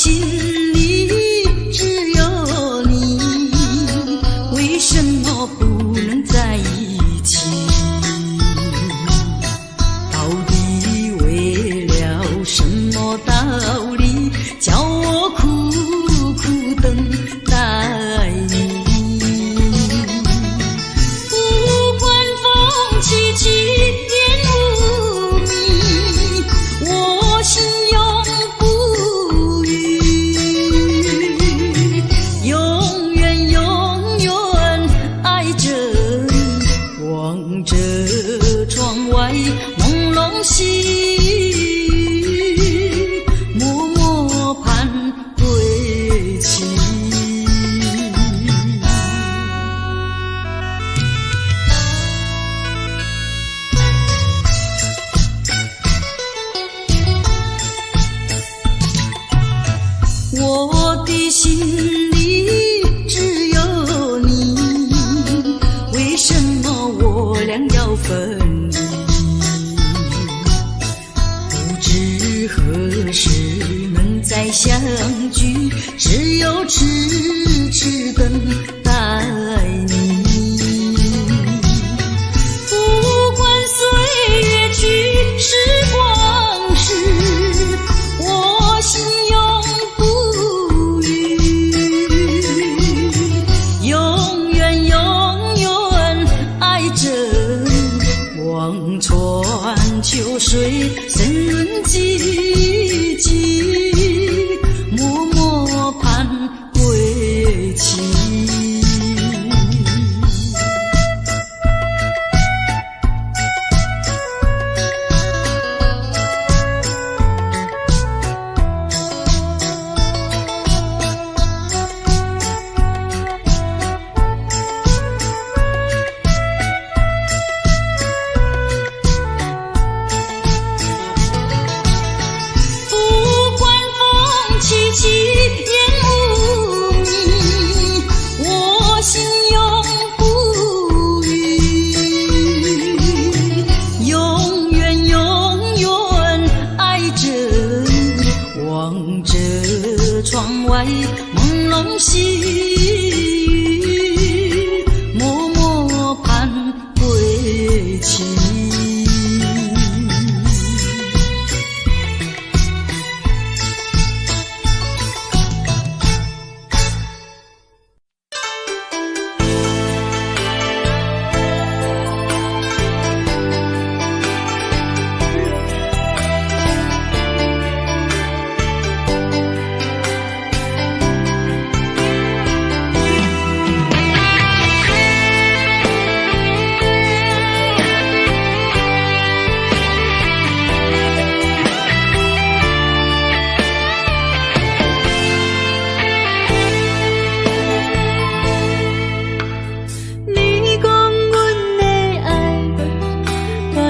心里只有你，为什么不能在一起？到底为了什么道理，叫我苦苦等待你？不管风起起，烟雾迷，我心永不渝，永远永远爱着你，望着窗外朦胧细雨，默默盼归期。我的心里只有你，为什么我俩要分离？不知何时能再相聚，只有痴痴等待你。不管岁月去，时光逝，我心永不渝，永远永远爱着你，望穿秋水，深润寂寂，默默盼归期。不管风起起，烟雾迷，我心永不渝，永远永远爱着你，望着窗外朦胧细雨，默默盼归期。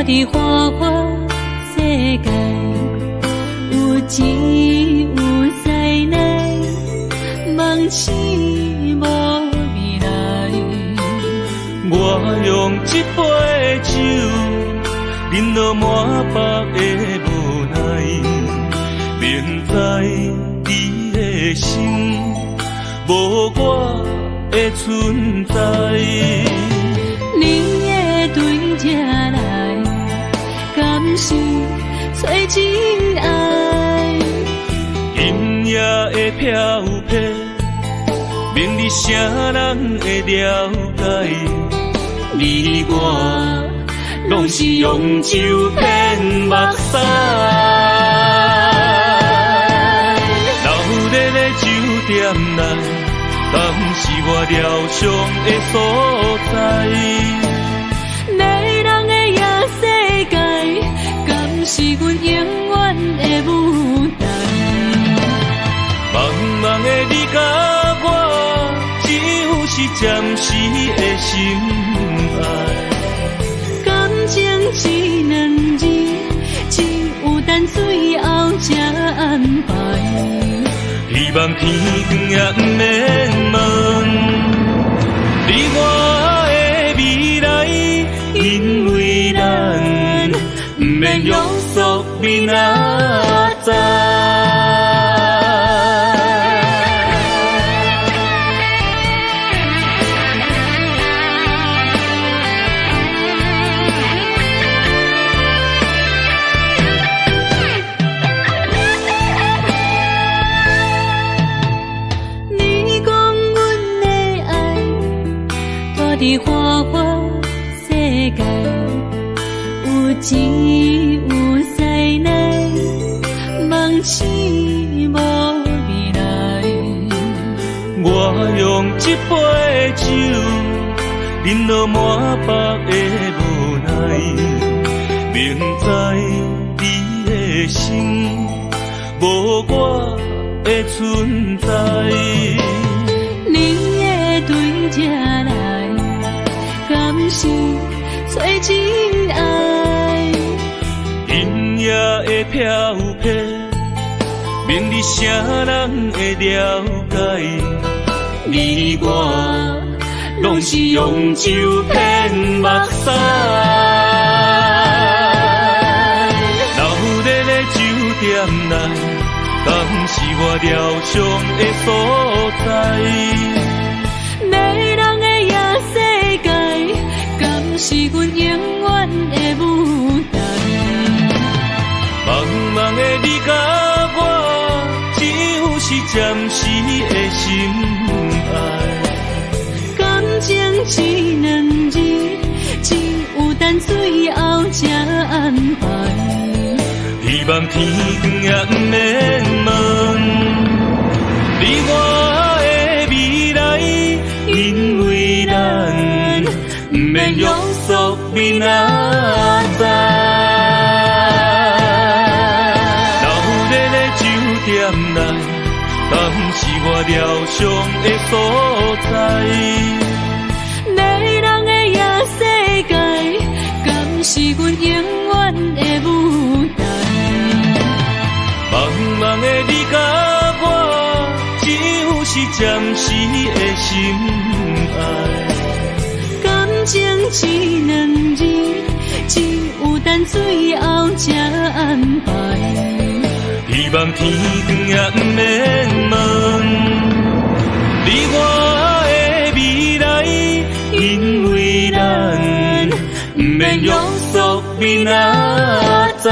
的花花世界，有钱有才能，梦醒无未来。我用一杯酒，饮落满腹的无奈，明知你的心无我的存在。你的对这来，敢是找真爱？今夜的飘泊，明日啥人会了解？你我拢是用酒骗目屎，流热的酒店内，敢是我疗伤的所在？迷人的夜世界，敢是阮永远的舞台？茫茫的你甲我，只有是暂时的心爱。感情只两字，只有等最后才安排。希望天光也不免问，你我的未来，因为咱不免约束明仔载。忍落满腹的无奈，明知你的心无我的存在。你的对这来，敢是找真爱？音乐会飘飘，明日谁人会了解？你我拢是用酒骗目屎，留伫咧酒店内，敢是我疗伤的所在？迷人的夜世界，敢是阮永远的舞台？茫茫的你甲我，只有是暂时的心爱。感情只两字，只有等最后才安排。希望天光也不免问你我的未来，因为咱不免约束明仔载。留伫咧酒店内，敢是我疗伤的所在？迷人的夜世界，敢是阮永远的舞台？茫茫的你甲我，只有是暂时的心爱。感情只两字，只有等最后才安排。希望天光也不免问你我的未来，因为咱不免约束明仔载。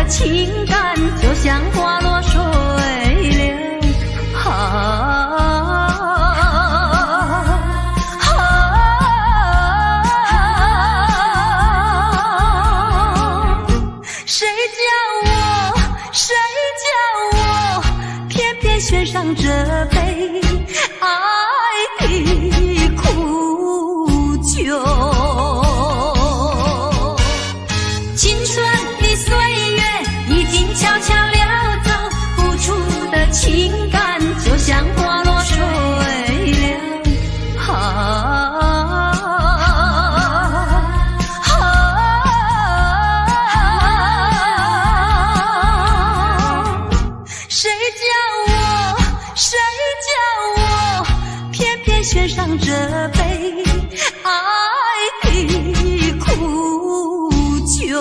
情感就也献上这杯爱的苦酒。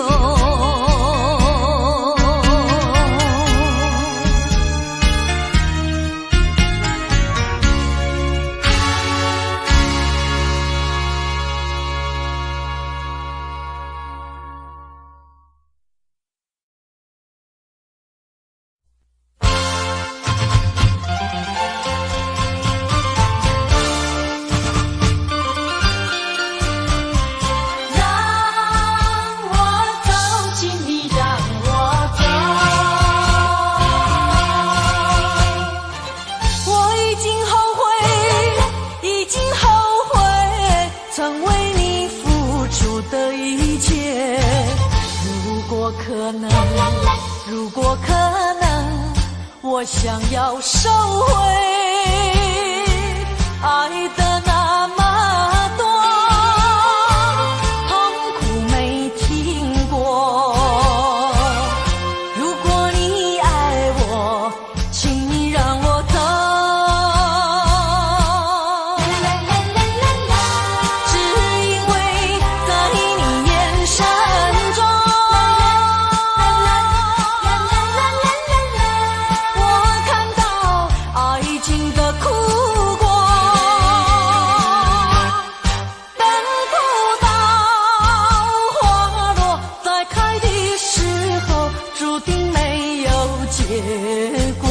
如果可能，我想要收回爱的那么多，痛苦没听过。如果你爱我，请你让我走。只因为在你眼神中，结果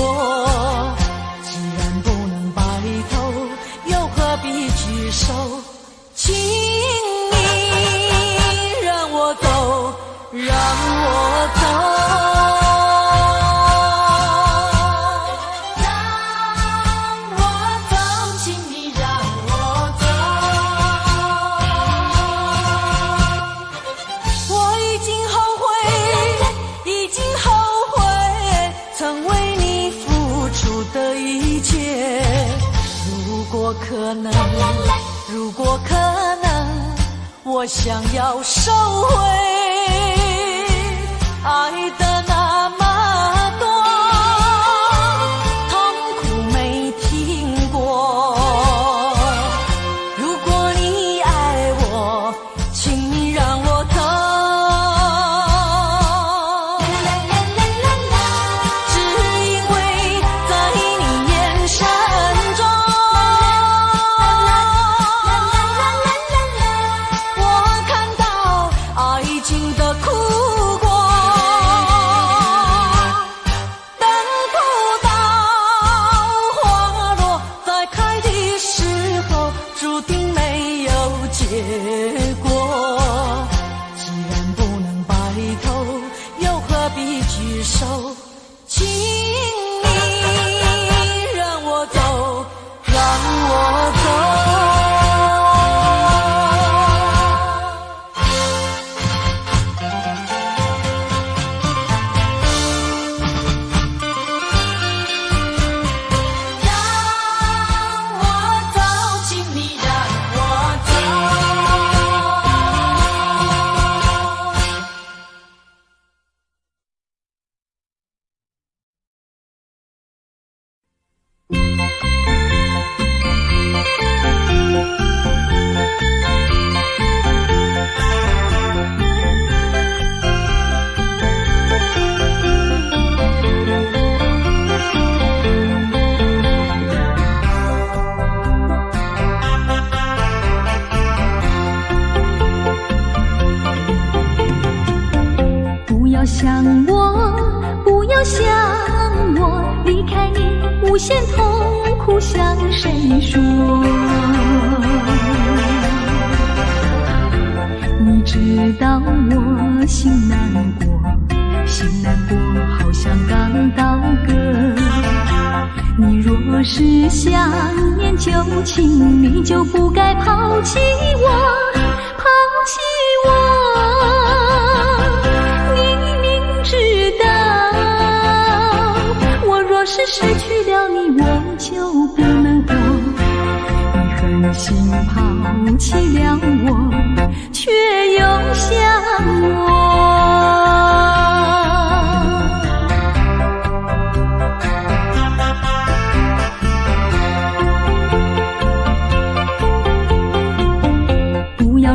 既然不能白头，又何必举手？请你让我走，让我走。如果可能，我想要收回爱的那么多，痛苦没听过。如果你爱我，请你让我走。只因为在你眼神中，结果既然不能白头，又何必举手？请你让我走，让我走。无限痛苦向谁说？你知道我心难过，心难过好像刚到歌。你若是想念旧情，你就不该抛弃我，抛弃我。你明知道我若是失去了你，我就不能活。你狠心抛弃了我，却又想我。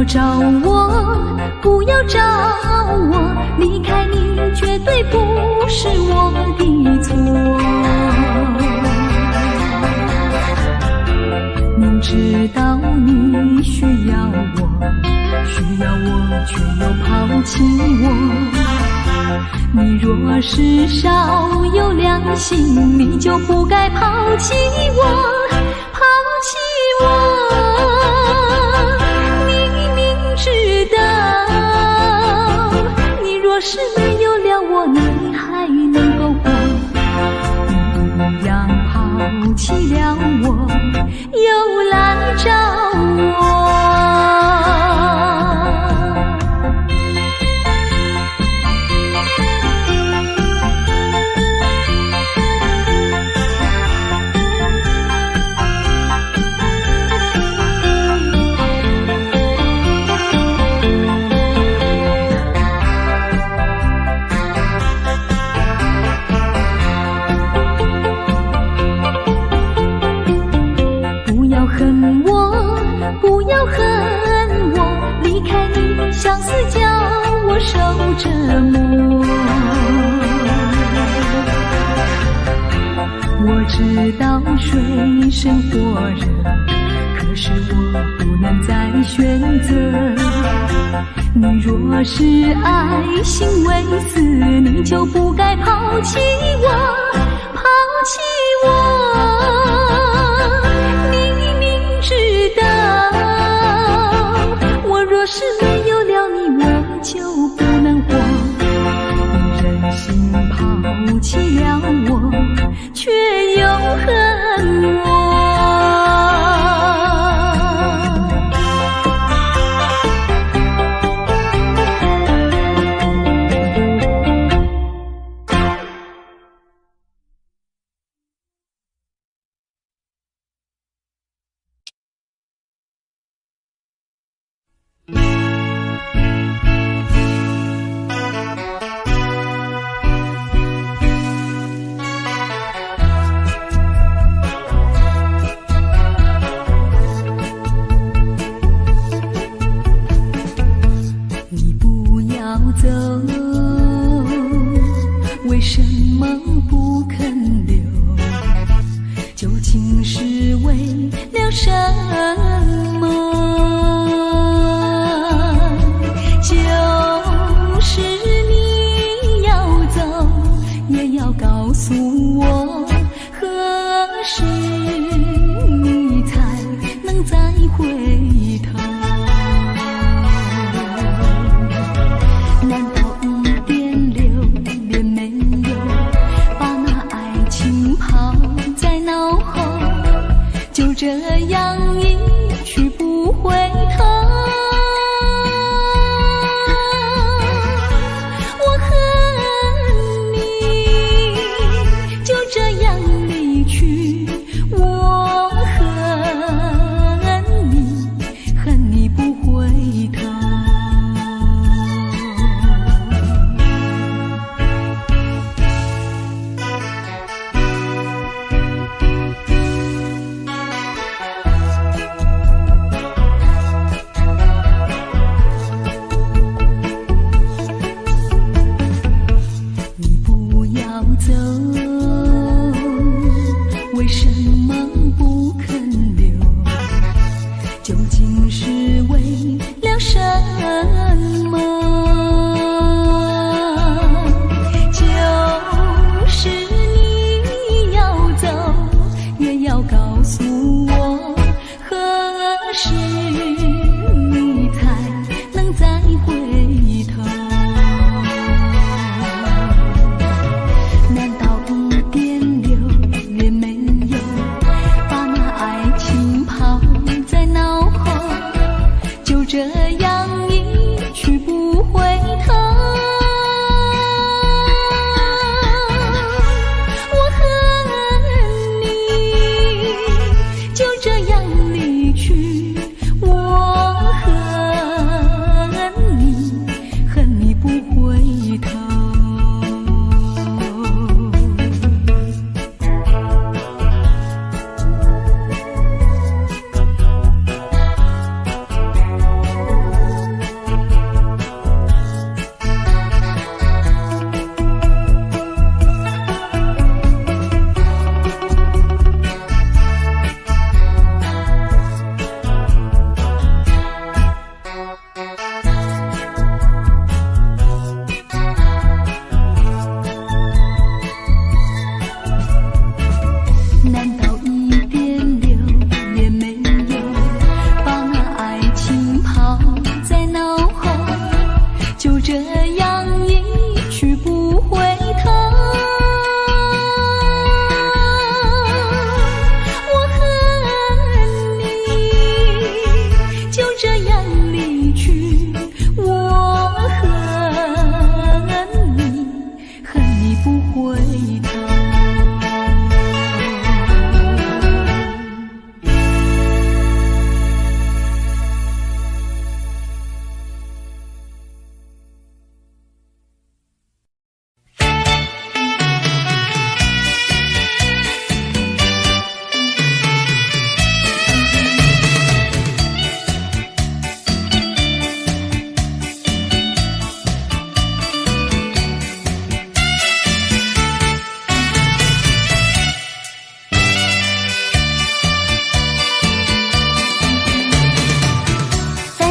要找我，不要找我，离开你绝对不是我的错。明知道你需要我，却又抛弃我。你若是少有良心，你就不该抛弃我，抛弃我。你明知道，你若是没有了我，你还能够活。你一样抛弃了我，又来找我。不要恨我，离开你相思叫我受折磨。我知道水深火热，可是我不能再选择。你若是爱心为死，你就不该抛弃我，抛弃我。知道，我若是没有了你，我就不能活。你忍心抛弃了我，却又恨我。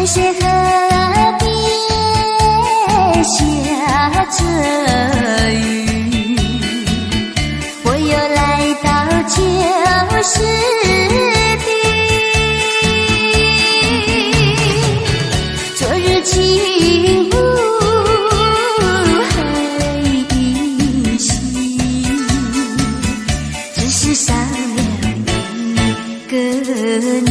淡水河边下着雨，我又来到旧时地，昨日情雾还依稀，只是少了一个你。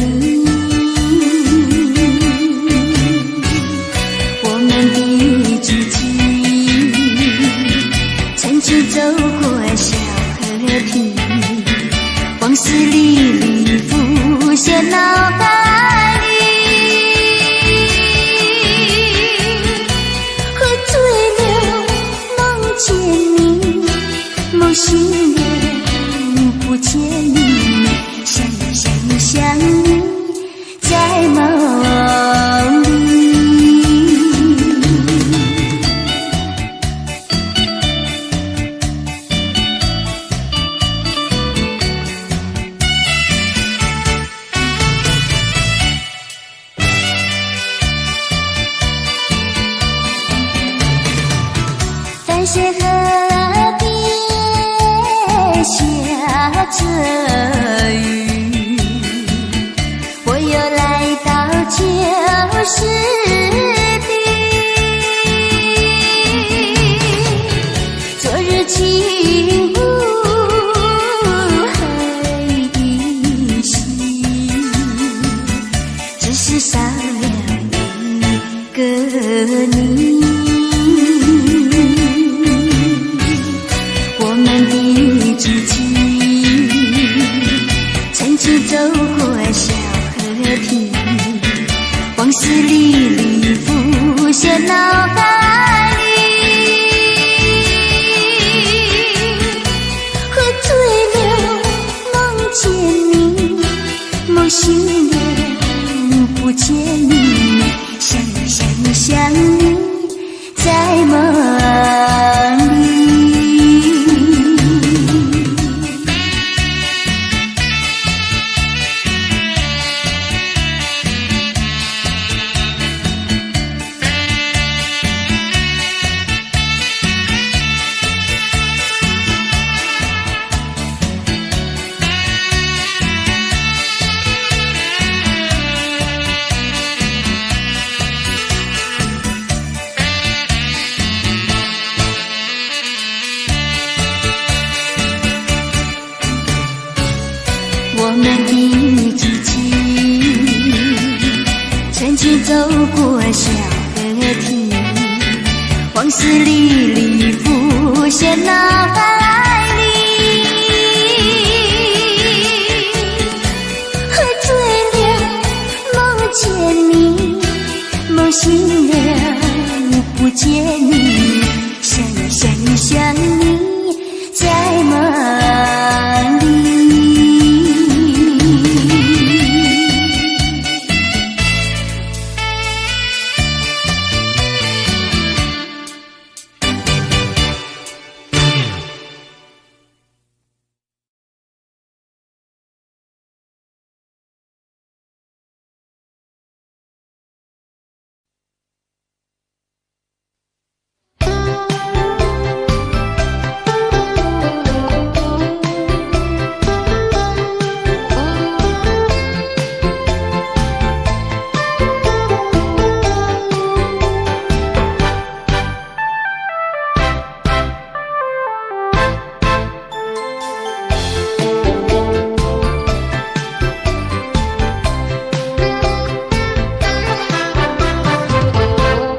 走过小河堤，往事历历浮现脑海里，喝醉了梦见你，梦醒了不见你，想你在梦里。淡水河边下着雨，我又来到旧时地，昨日情雾还依稀，只是少了一个你。走过小河堤，往事历历浮现脑海里，喝醉了梦见你，梦醒了不见你，想你在梦里。我们的激情，曾经走过小河堤，往事历历浮现脑海里，喝醉了梦见你，梦醒了不见你，想你在梦里。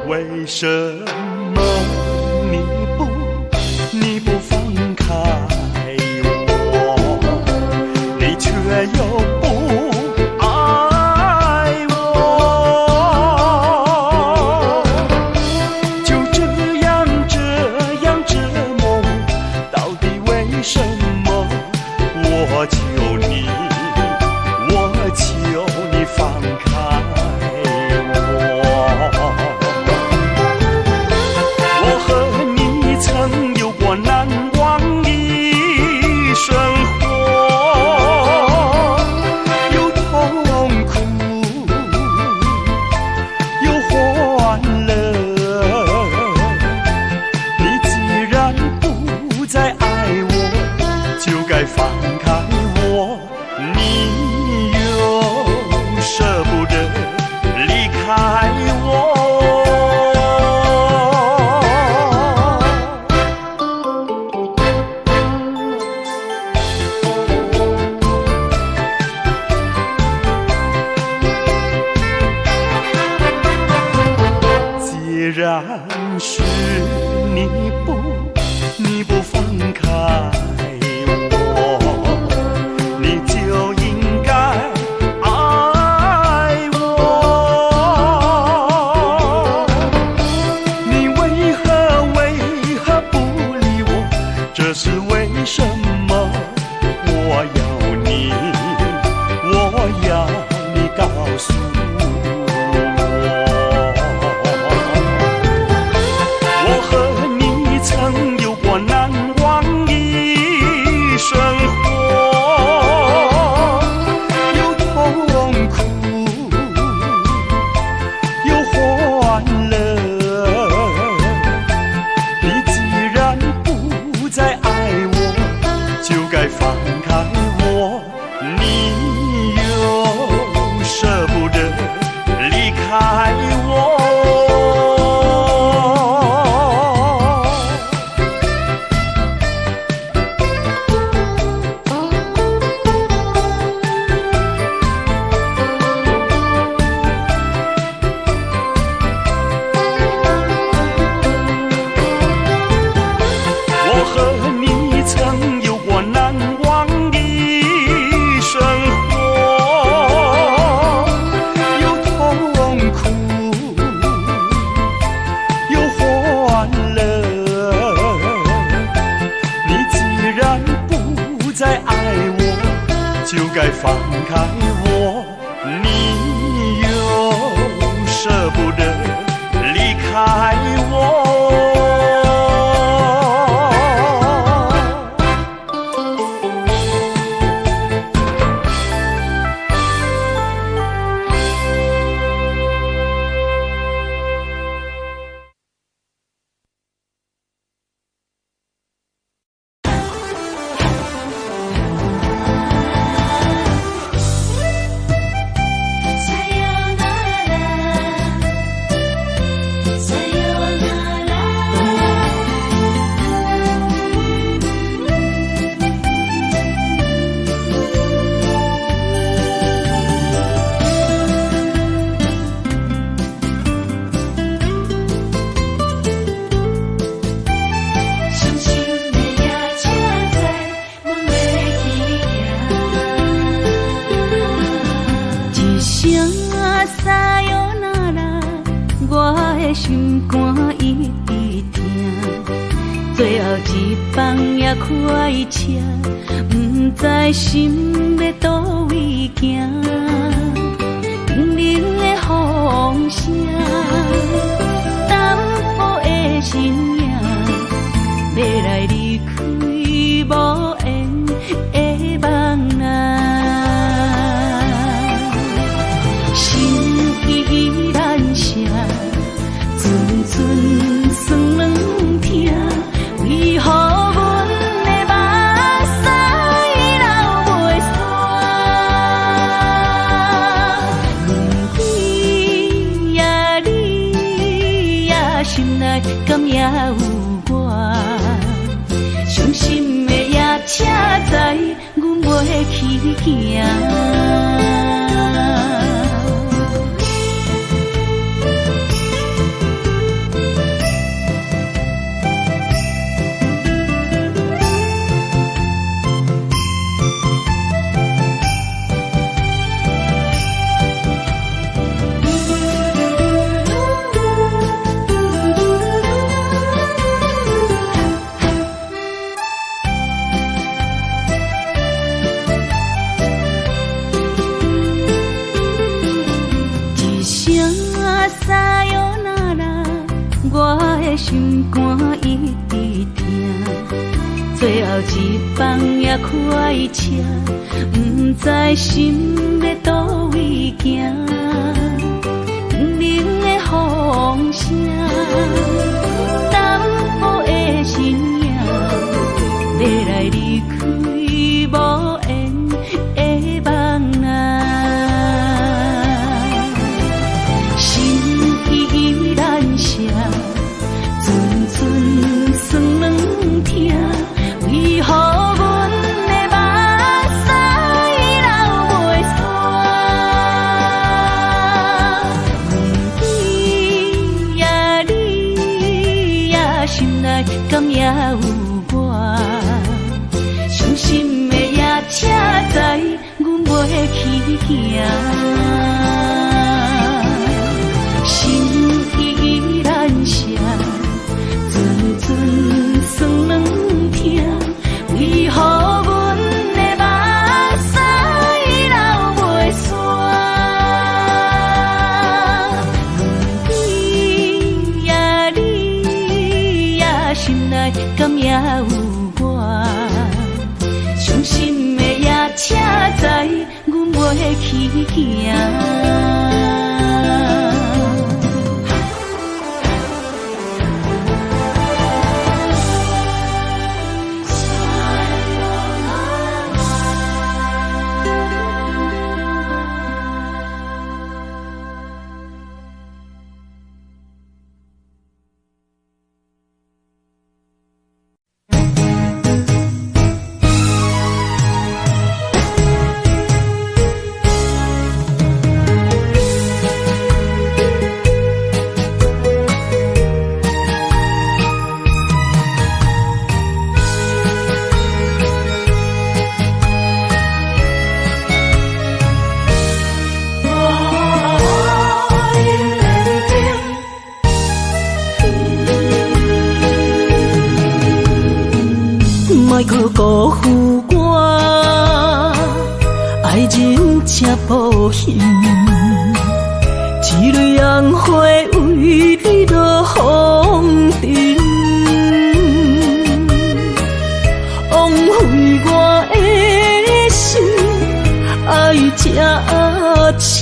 为什么你不放开我，你却又不爱我？就这样折磨，到底为什么？我求你放开我。然是你不放开我，你就应该爱我。你为何不理我？这是为什么？我要你告诉我。我和你曾有过难忘的生活，有痛苦，有欢乐。你既然不再爱我，就该放开我。你又舍不得离开我。我和你曾有过难忘的生活，有痛苦，有欢乐。你既然不再爱我，就该放开我。你又舍不得离开我。心肝一直疼，最后一放也快车，不知心要倒位行。冷冷的风声，淡薄的身影，要来离开无缘的梦啊，心依然舍。阵阵酸软疼，为何阮的目屎流袂煞？问你呀，你呀，心内敢也有我？伤心的夜车载，阮袂去行。心肝一直疼，最后一放也快车，不知心要倒位行。冷冷的风声，淡薄的身影，要来离开无缘的梦啊，心依然舍。阵阵酸软疼，为何阮的目屎流袂煞？心依然伤，阵阵酸软痛，为何阮的目屎流袂煞？阮对你也心内敢也有我，伤心的也车载阮袂去行。莫去辜负我，爱人才保险，一蕊红花为你落风尘，枉费我的心，爱这深，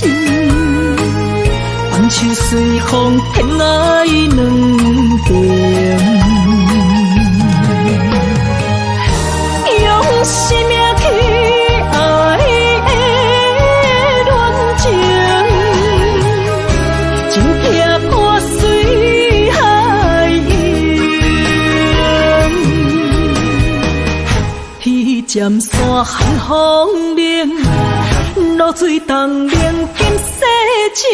放手随风偏爱两边。用生命去爱的恋情，情劈破水海洋，彼尖山寒风冷，露水东冷金世情，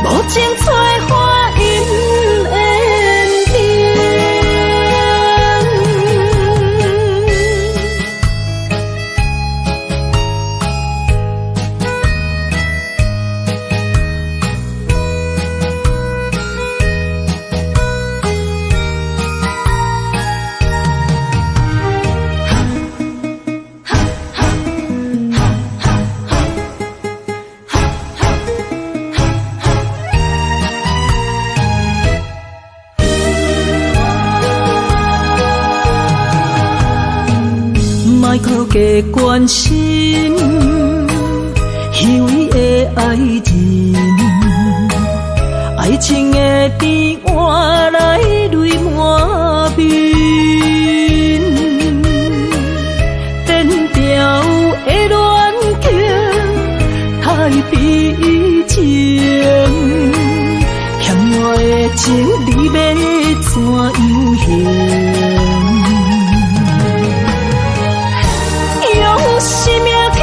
无情催花因缘定。莫去加关心，虚伪的爱人，爱情的甜换来泪满面，颠调的恋情太悲情，欠我的情你要怎样还？生命去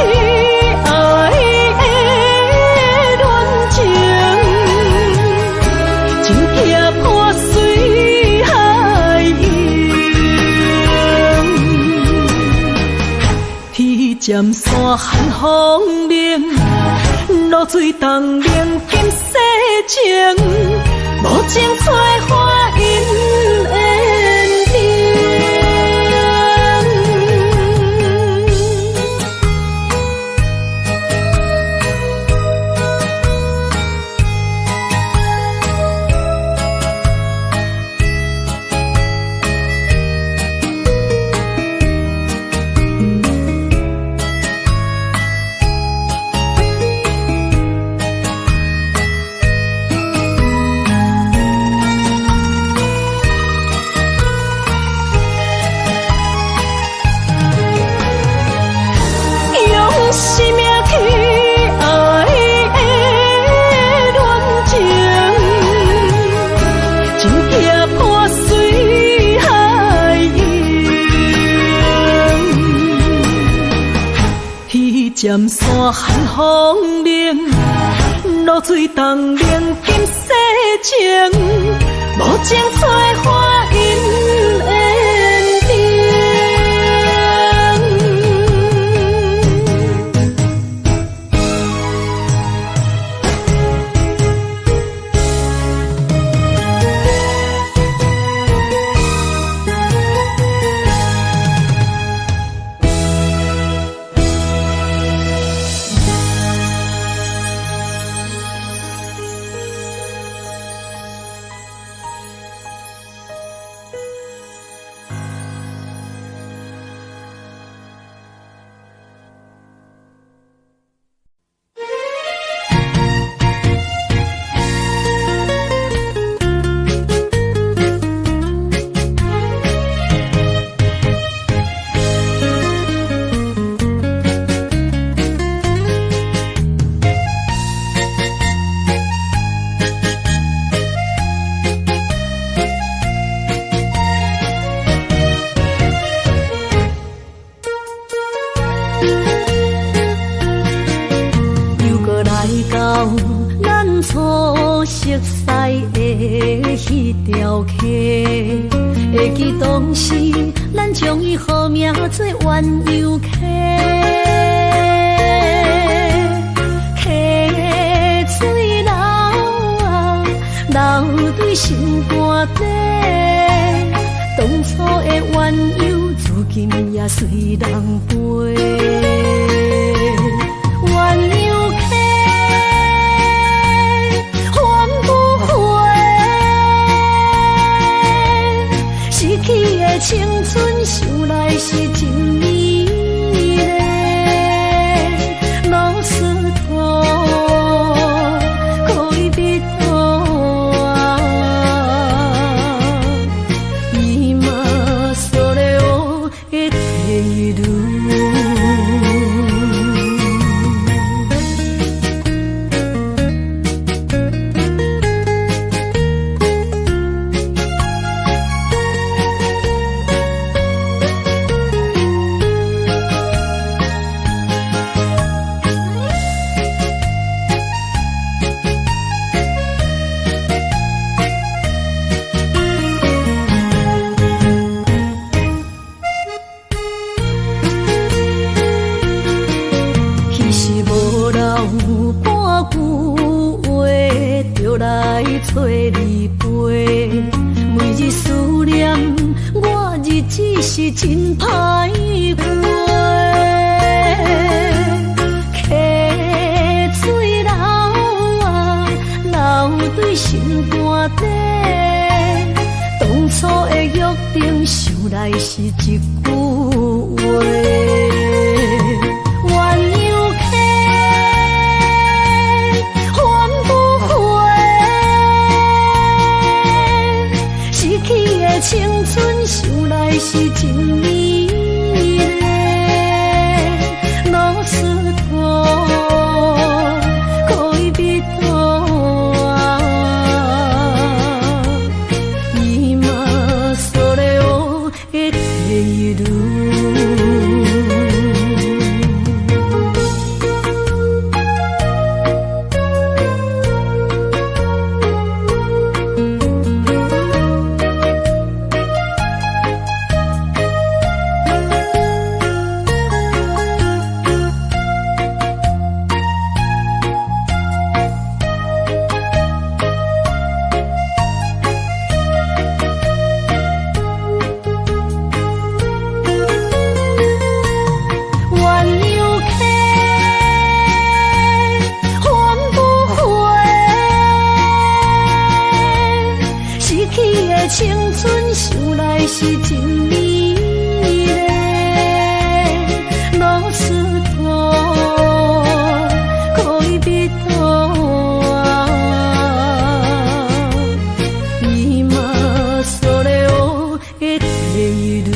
爱的恋情，情劈破水海洋，彼尖山寒风冷，露水东冷金世情，无情催花因缘定。生命去爱的恋情，情劈破水海洋，彼尖山寒风冷，露水东冷金世情，无情催花因缘定。咱初熟悉的迄条溪，会记当时咱将伊号名做鸳鸯溪。溪水流啊，流对心肝底。当初的鸳鸯，如今也随人飞。鸳鸯溪，还不回，逝去的青春，想来是真美丽。老师徒，可以比多啊，伊嘛所了的地路。找你陪，每日思念，我日子是真歹过。溪水流啊，流对心肝底。当初的约定，想来是一句话。青春想来是真美丽，老师徒可以比多啊，伊嘛所了的地路。青春想来是真美丽，老师徒可以比多啊，伊嘛所了的地路。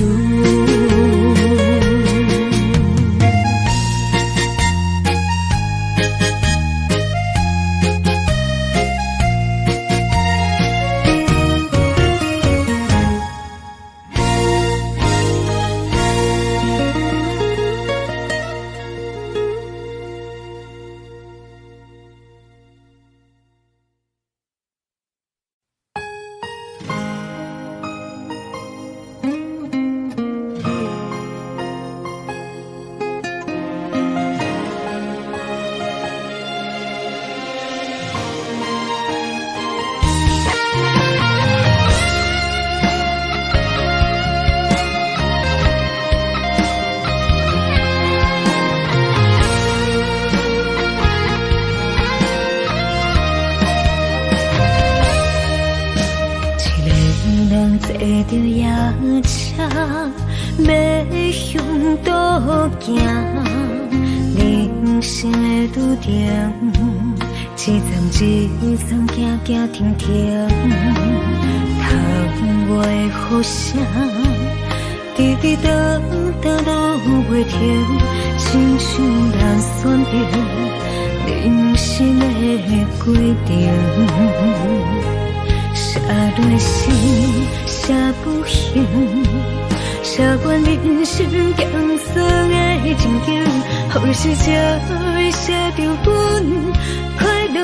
坐着夜车，要向倒行。人生的路程，一站一站，行行停停。窗外的雨声，滴滴答答落袂停，亲像咱选定人生的规定。写落心，写不行，写完人生艰酸的情景，何时才会写着阮快乐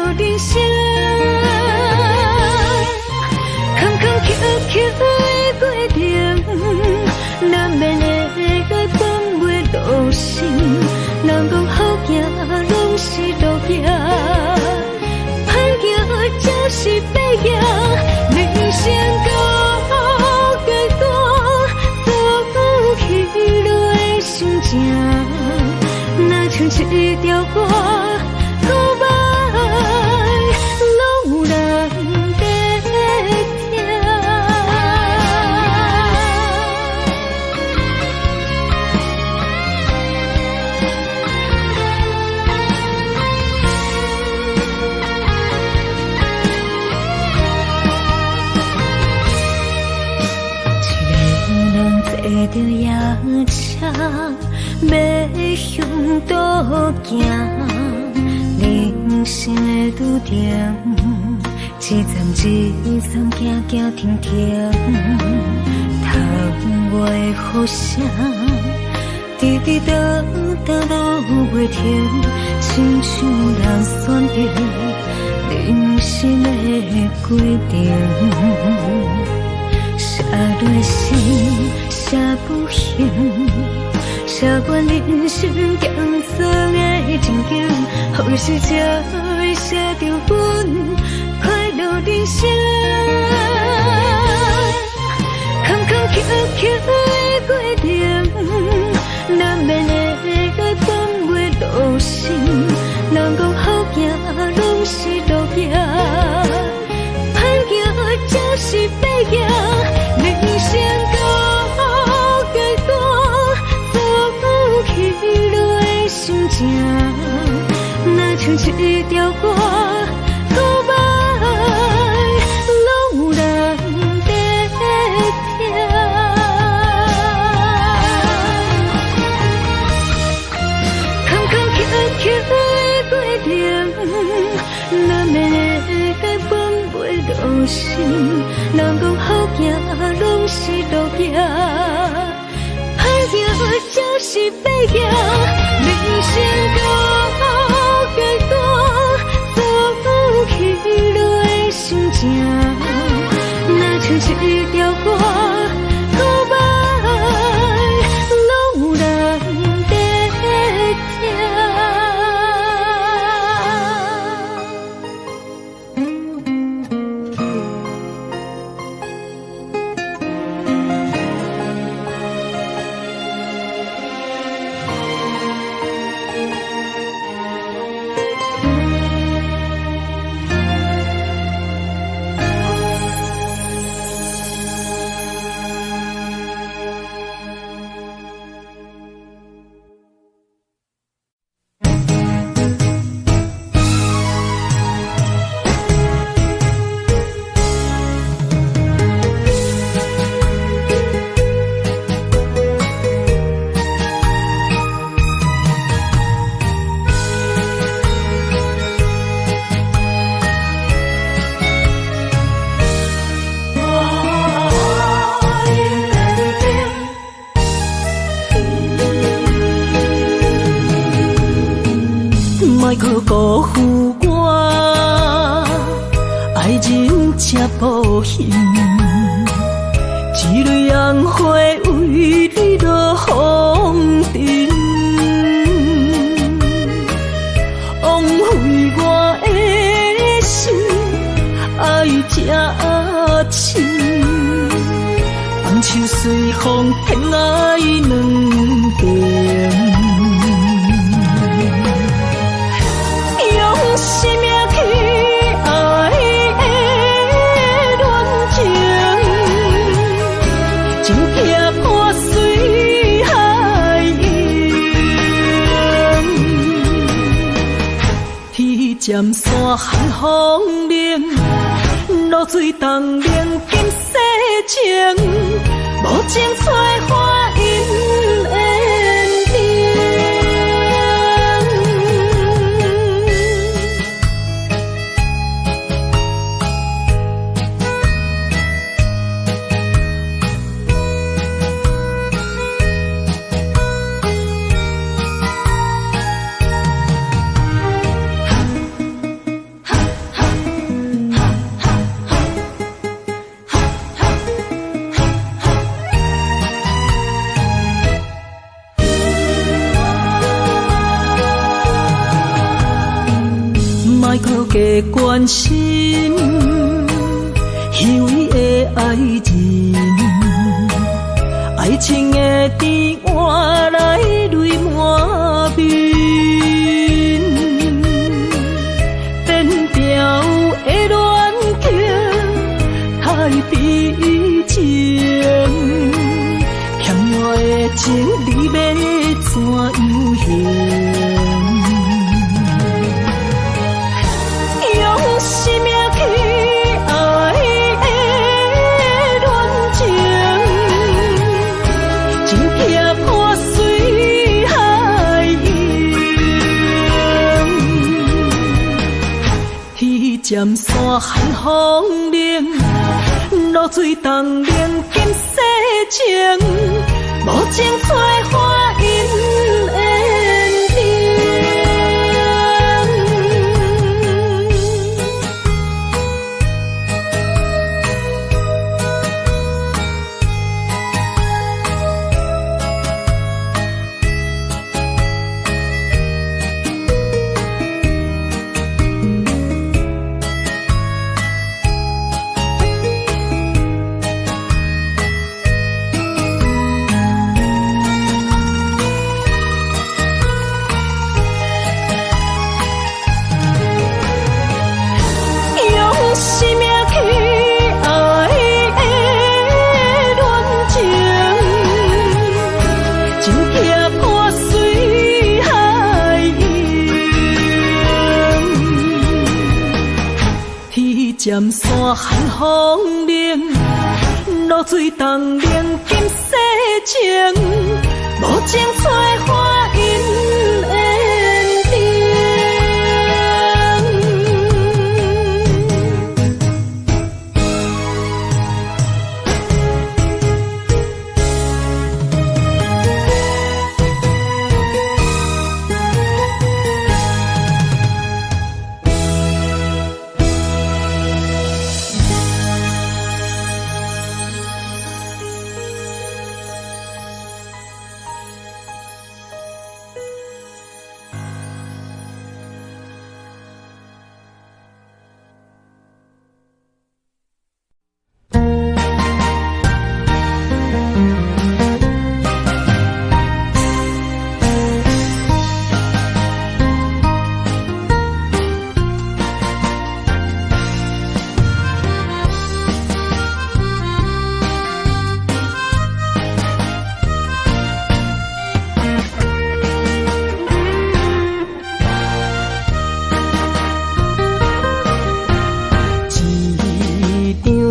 着夜车要向倒行，人生的拄点，一站一站行行停停，窗外的雨声，滴滴答答落袂停，亲像人选择人生的规定。写落心，写不行，写阮人生艰酸的情景，何时才会写着阮快乐人生？坎坎坷坷的过程，难免会放袂落心。人讲好行，拢是路行，歹行才是白行。人生到阶段，走起落的心情，若像一条歌，古板拢难得听。坎坎坷坷的过程，难免会放袂落心。人讲好行，拢是路行，歹行才是白行。人生到阶段，走起落的心情，若像一条歌，古板拢难得听。莫去辜负我，爱人才保险。一蕊红花为你落风尘，枉费我的心，爱这深。放手随风，天涯两边。生命去爱的恋情，情撇破水海涌，天渐山寒风冷，露水冻冷今世情，无情催花因缘定。莫去加关心虚伪的爱人，爱情的甜换来泪满面，变调的恋情太悲情，欠我的情你要怎样还？生命去爱的恋情，尖山寒风冷，露水东冷金世情，无情催花因缘定。尖山寒风冷，露水东冷金世情，无情催花因缘定。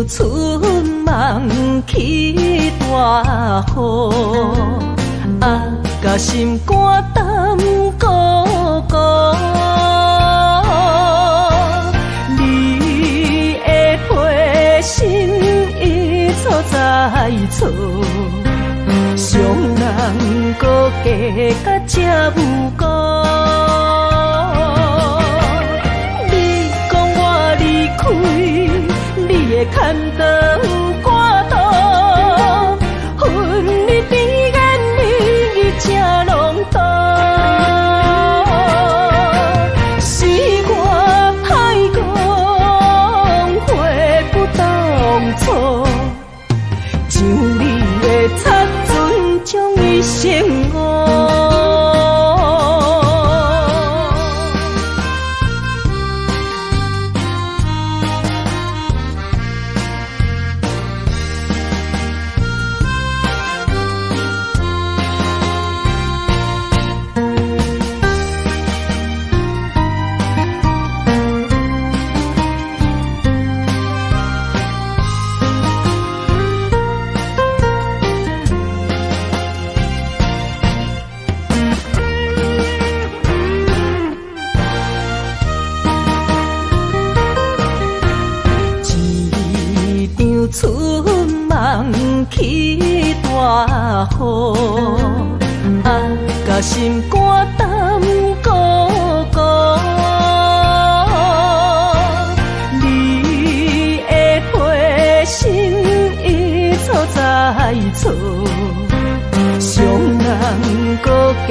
春梦起大雨，甲心肝胆孤孤。你的陪心已错在错，伤人搁加甲这有辜。你讲我离开，你的牵肠挂肚，恨你甜言蜜语这浓度，是我太讲悔不当初，像你的擦唇将伊生误。春梦起大雨，甲心肝胆孤孤。你的陪心已错在错，伤人搁加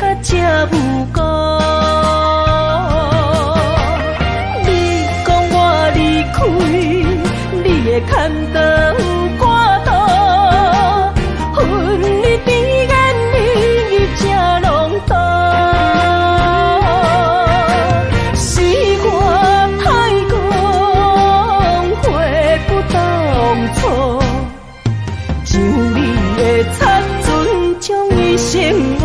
甲这有辜。你讲我离开，你的牵肠挂肚，恨你甜言蜜语这浓度，是我太讲悔不当初，像你的擦唇将伊生误。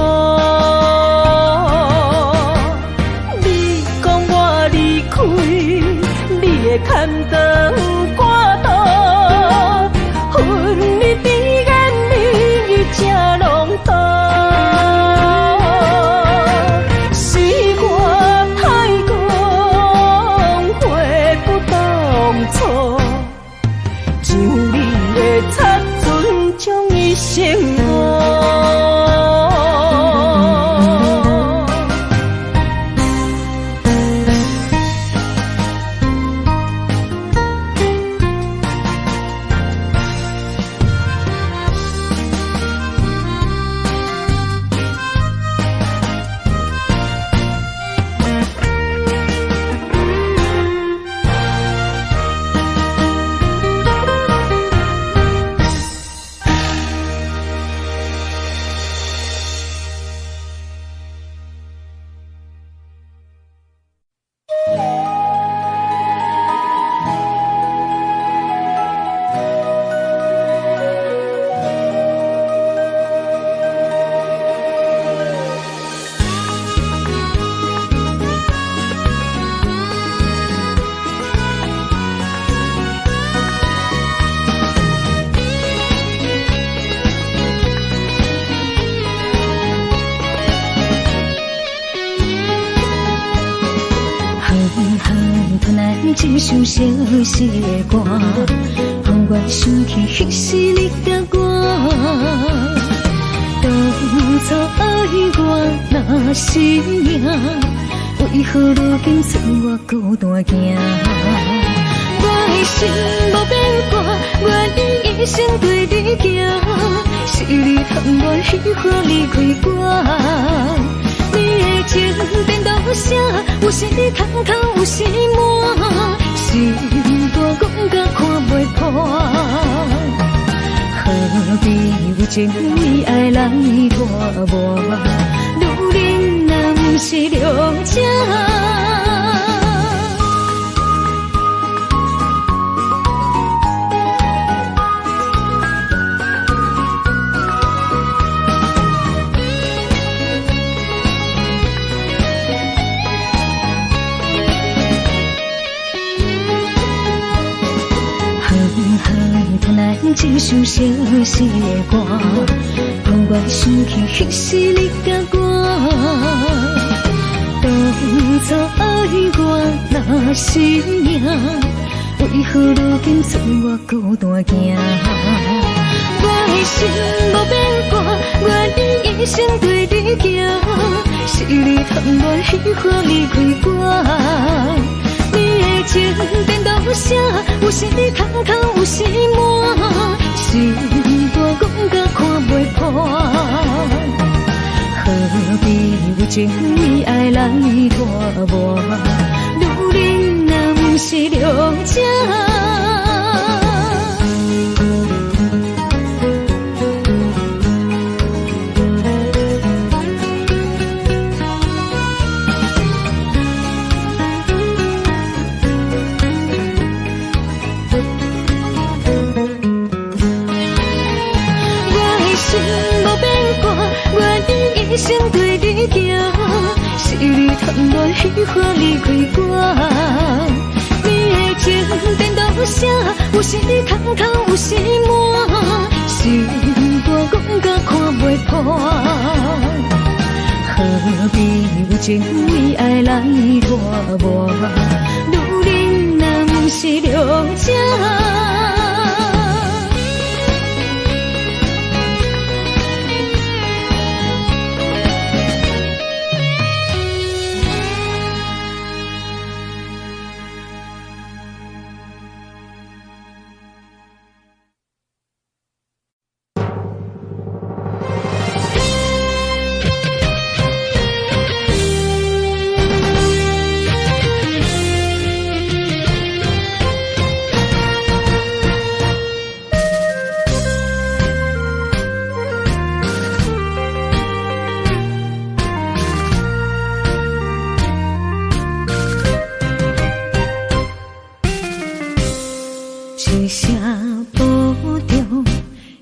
你讲我离开，你的牵肠挂肚，恨你甜言蜜语这浓度，是我太讲悔吞来一首小小的歌，让我想起彼时你甲我。当初爱我若是命，为何如今剩我孤单行？我的心无变卦，愿意一生对你行。是你贪恋喜欢离开我，你的情颠倒写，有时空空，有时满，心肝讲甲看袂破。何必有情为爱来拖磨？女人若不是了解。一首小小的歌，让我想起彼时你甲我。当初爱我若是命，为何如今剩我孤单行？我的心无变卦，愿意一生对你行。是你贪恋喜欢离开我。你的情颠倒写，有时空空，有时满，心肝讲甲看袂破。何必有情为爱来拖磨？女人若不是了解。一生对你行，是你贪恋喜欢离开我。你的情颠倒写，有时空空，有时满，心肝讲甲看袂破。何必有情为爱来拖磨？女人若不是了解。一声保重，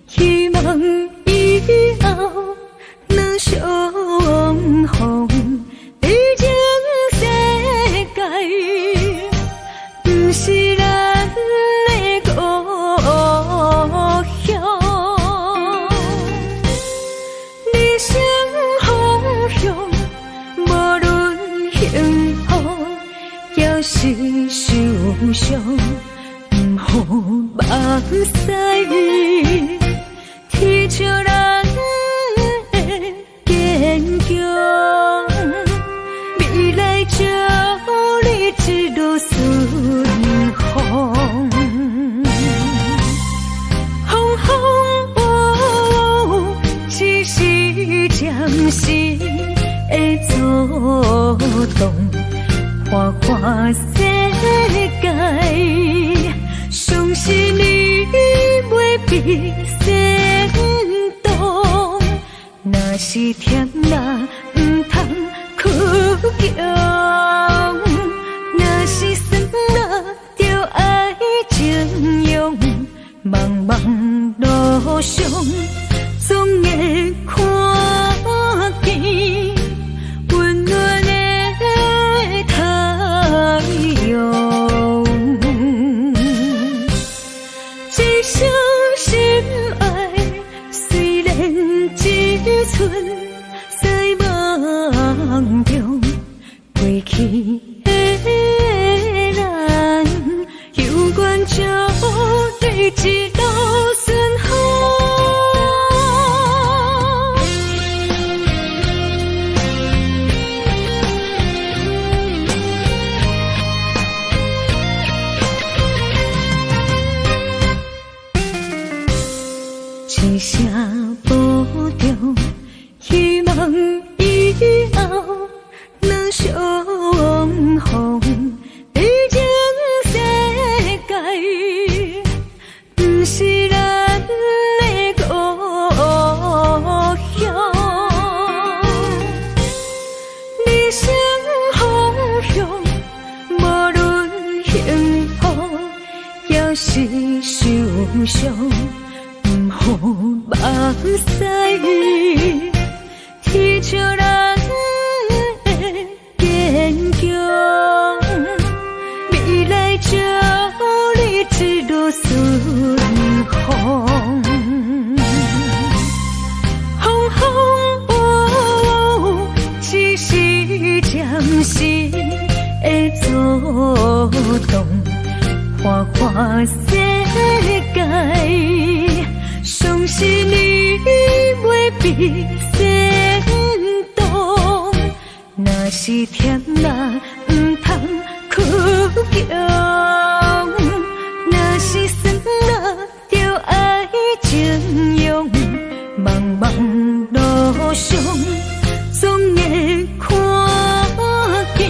希望以后能相逢。毕竟世界不是咱的故乡，人生方向无论幸福也是受伤。好目屎，天照咱的坚强，未来祝你一路顺风。风雨只是暂时的作动，花花世界。相信你袂比先动，若是甜啦，唔通哭强；若是酸啦，就爱情用。茫茫路上，总会看见温暖的太阳。一生心爱，虽然只存在梦中，过去的好，要是受伤，不好目屎，天笑人的坚强，未来祝你一路顺风。只是暂时的阻挡，花花世界，相信你袂比先动。若是甜辣，唔通哭强；若是酸辣，就爱情用。茫茫路上，总会看见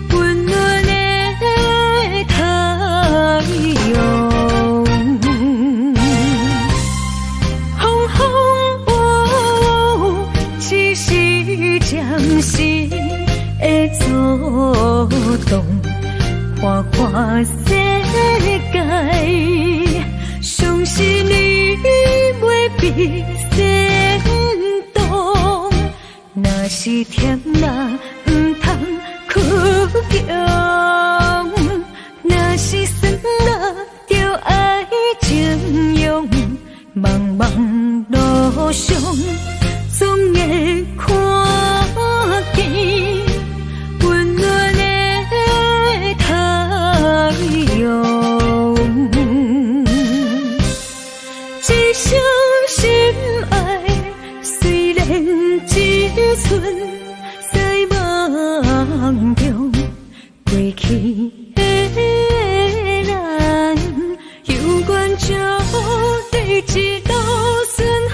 温暖的太阳。风风雨雨，只是暂时的阻挡，花花世界，相信你袂比先动。若是甜辣，唔通哭强；若是酸辣，就爱情用。茫茫路上，总会看见温暖的太阳。一生心爱，虽然只剩在梦中，过去的咱，有缘就在一路顺风。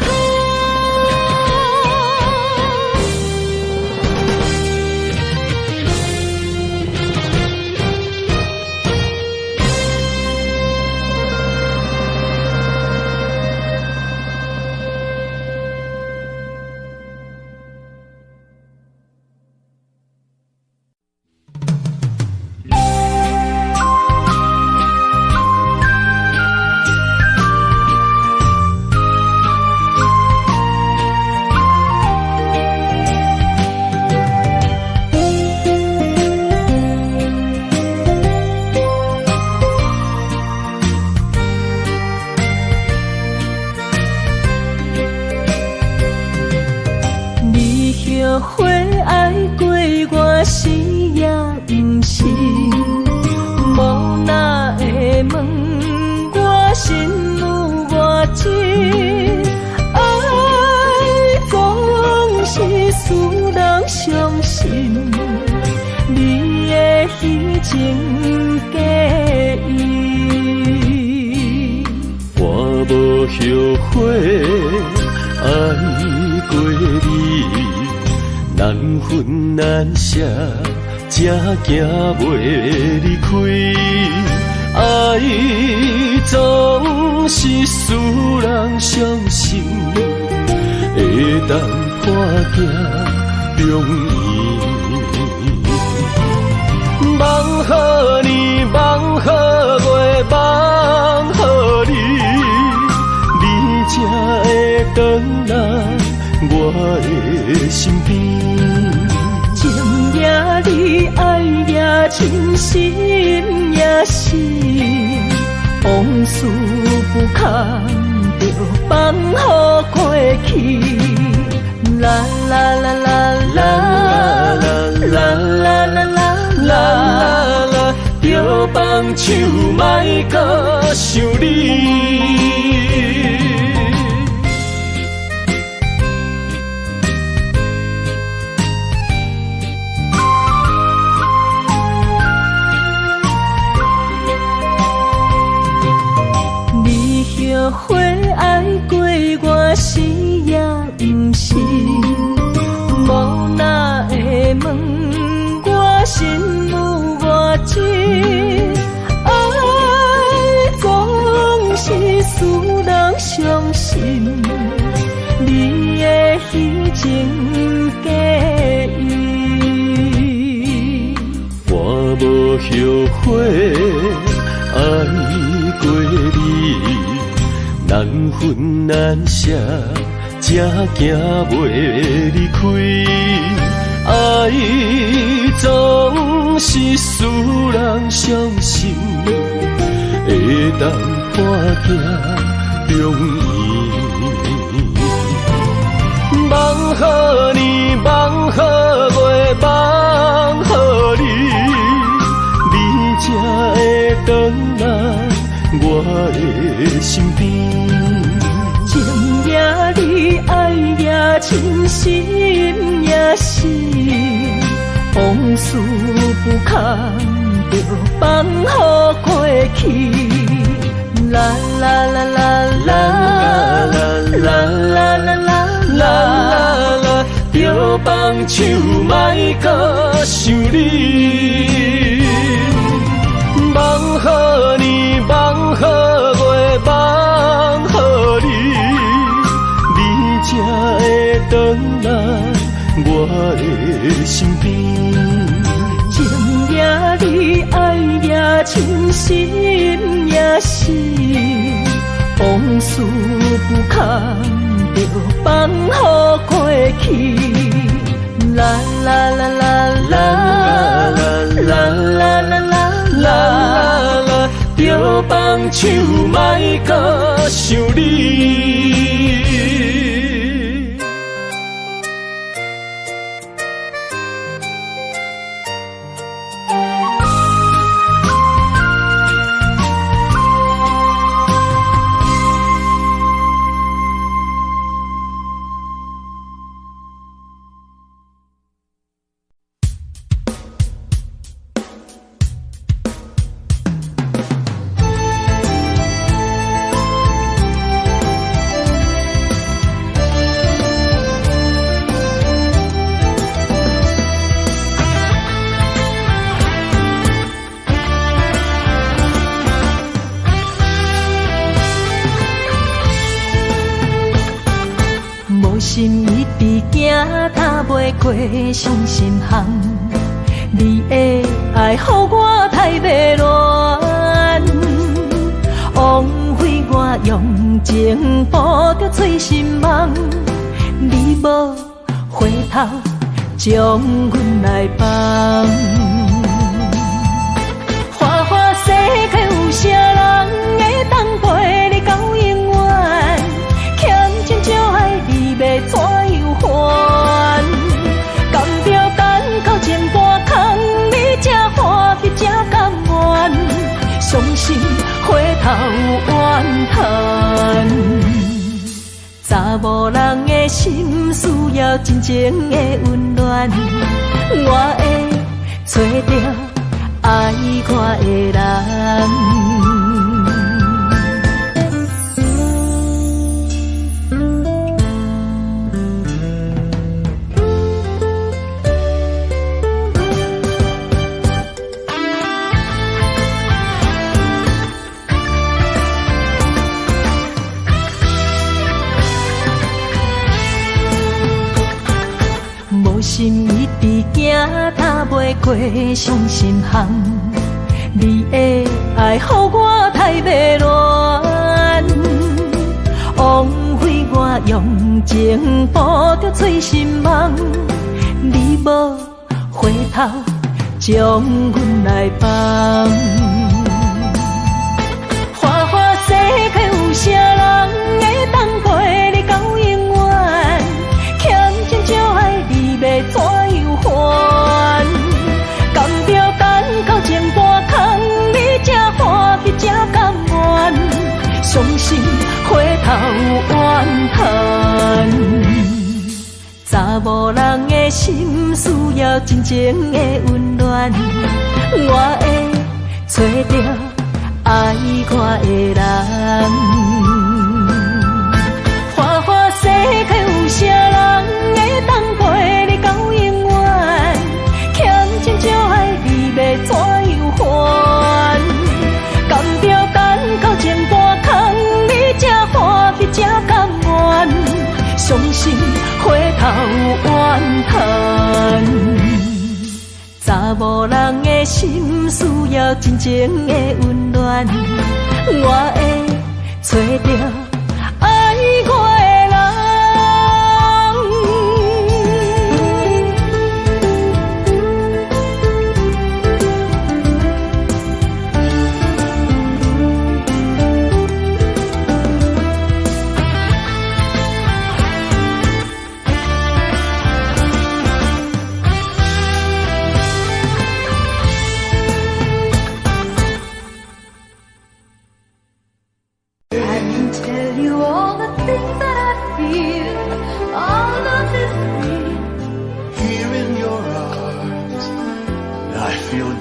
会爱过我是也不是，无哪会问我心有偌深，爱总是使人伤心，你的虚情假意，我无后悔爱过你。难分难舍，才行袂离开。爱总是使人伤心，会当看行容易。望好你，望好月，望好你，你才会回来。我的身边，情也你，爱也真，心也是，往事不堪着放乎过去。啦啦啦啦啦啦啦啦啦啦啦，着放手莫搁想你。会爱过我是也不是，无哪会问我心有偌深，爱总是使人伤心，你的虚情假意，我无后悔爱过你，难分难舍，才行袂离开。爱总是使人伤心，会当看行容易。梦予你，梦予月，梦予你，你才会回来我的身边。情也你，爱也深，心也是，往事不堪就放乎过去。啦啦啦啦啦啦啦啦啦啦，就放手莫搁想你。梦予你，梦予月，梦予你，你才会回来我的身边。情也你，爱也深，心也是，往事不堪就放乎过去。啦啦啦啦啦啦啦啦啦啦，就放手莫搁想你。心一直行，踏袂过伤心巷。你的爱，予我太迷乱，枉费我用情付着碎心梦。你无回头，将阮来放。花花世界有啥人会当陪你到永远？欠情就爱你要怎样还？甘着等到前半空，你才欢喜才甘愿，伤心回头怨叹。查某人的心需要真情的温暖，我会找到爱我的人。心一直行，踏袂过伤心巷。你的爱，予我太迷乱，枉费我用情付着碎心梦。你无回头，将阮来放。花花世界有啥人会当陪你到永远？欠情就爱你要怎样还？甘着等到前半空，你才欢喜才甘愿，伤心回头怨叹。查某人的心需要真情的温暖，我会找到爱我的人。花花世界有啥人会当陪你到永远？欠情就爱你要怎样还？甘着等到前半空，你才欢喜才甘愿，伤心回头怨叹。查某人的的心需要真情的温暖，我会找到爱我的人。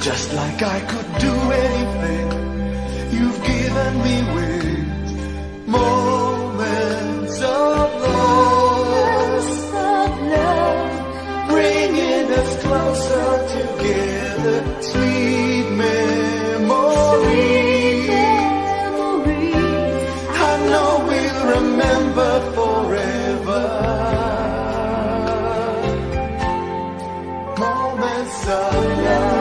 Just like I could do anything you've given me with moments of love, bringing us closer together, sweet memories. I know we'll remember forever. Moments of love.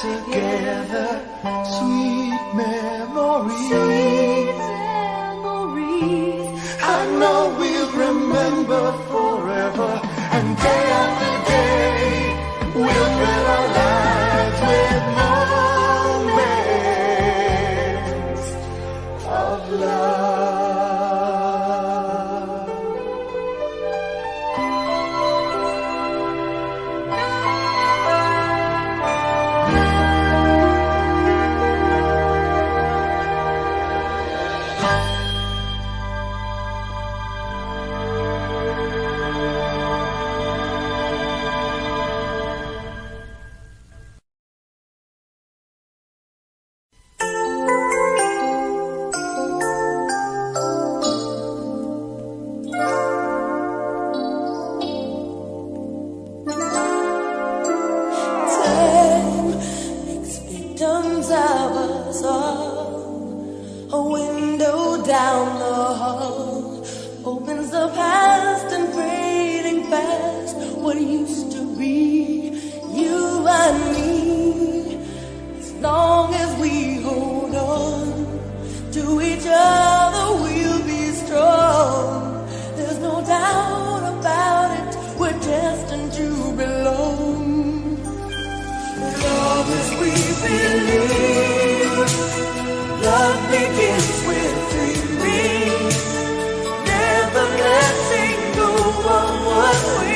Together, sweet memories. I know we'll remember forever, and day after day we'll fill our lives with moments of love. A window down the hall opens the past and fading fast. What used to be you and me, as long as we hold on to each other, we'll be strong. There's no doubt about it, we're destined to belong. Love as we believe, love begins with dreaming, never letting go of what we